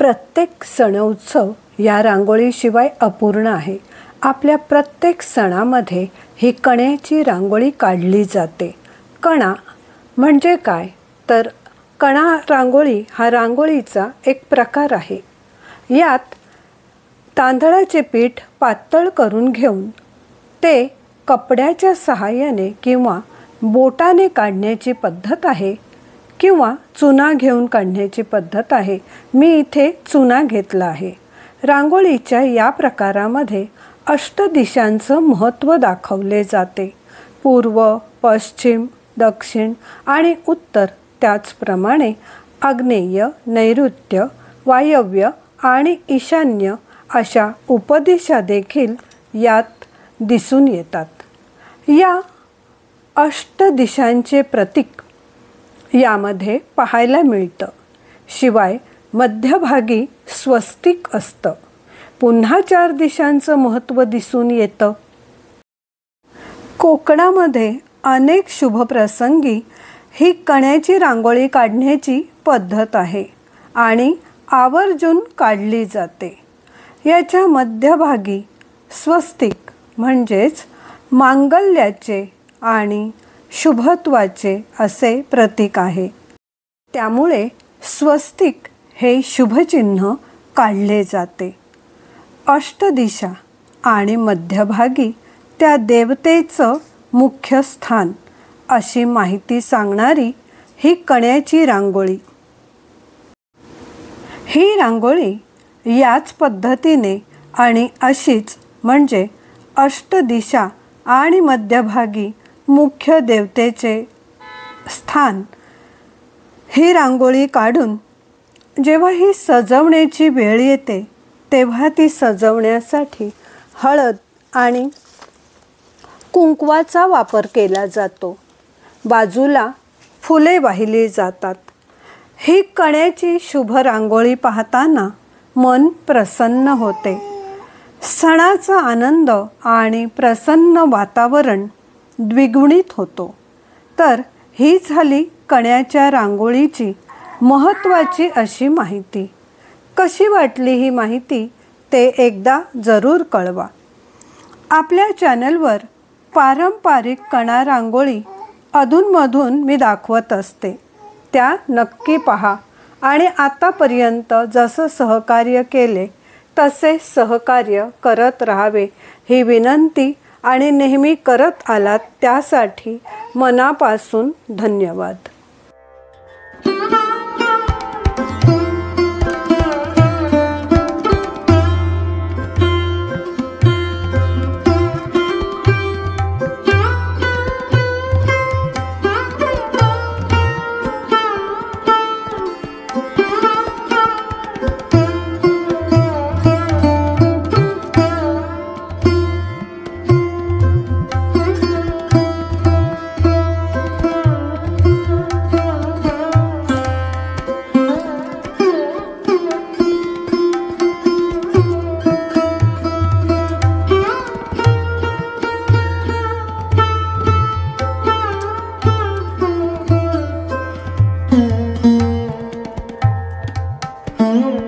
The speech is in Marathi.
प्रत्येक सण उत्सव या रांगोळीशिवाय अपूर्ण आहे। आपल्या प्रत्येक सणामध्ये ही कण्याची रांगोळी काढली जाते। कणा म्हणजे काय तर कणा रांगोळी हा रांगोळीचा एक प्रकार आहे। यात तांदळाचे पीठ पातळ करून घेऊन ते कपड्याच्या सहाय्याने किंवा बोटाने काढण्याची पद्धत आहे किंवा चुना घेऊन काढण्याची पद्धत आहे। मी इथे चुना घेतला आहे। रांगोळीच्या या प्रकारामध्ये अष्टदिशांचं महत्त्व दाखवले जाते। पूर्व, पश्चिम, दक्षिण आणि उत्तर, त्याचप्रमाणे आग्नेय, नैऋत्य, वायव्य आणि ईशान्य अशा उपदिशा देखील यात दिसून येतात। या अष्टदिशांचे प्रतीक यामध्ये पाहायला मिळतं। शिवाय मध्यभागी स्वस्तिक असतं। पुन्हा 4 दिशांचं महत्त्व दिसून येतं। कोकणामध्ये अनेक शुभप्रसंगी ही कण्याची रांगोळी काढण्याची पद्धत आहे आणि आवर्जून काढली जाते। याच्या मध्यभागी स्वस्तिक म्हणजेच मांगल्याचे आणि शुभत्वाचे असे प्रतीक आहे। त्यामुळे स्वस्तिक हे शुभचिन्ह काढले जाते। अष्टदिशा आणि मध्यभागी त्या देवतेचं मुख्य स्थान अशी माहिती सांगणारी ही कण्याची रांगोळी। ही रांगोळी याच पद्धतीने आणि अशीच म्हणजे अष्टदिशा आणि मध्यभागी मुख्य देवतेचे स्थान ही रांगोळी काढून जेव्हा ही सजवण्याची वेळ येते तेव्हा ती सजवण्यासाठी हळद आणि कुंकवाचा वापर केला जातो। बाजूला फुले वाहिली जातात। ही कण्याची शुभ रांगोळी पाहताना मन प्रसन्न होते। सणाचा आनंद आणि प्रसन्न वातावरण द्विगुणित होतो। तर ही झाली कण्याच्या रांगोळीची महत्त्वाची अशी माहिती। कशी वाटली ही माहिती ते एकदा जरूर कळवा। आपल्या चॅनलवर पारंपरिक कणा रांगोळी अधूनमधून मी दाखवत असते, त्या नक्की पहा आणि आतापर्यंत जसं सहकार्य केले तसे सहकार्य करत राहावे ही विनंती आणि नेहमी करत आलात त्यासाठी मनापासून धन्यवाद। Mm-hmm.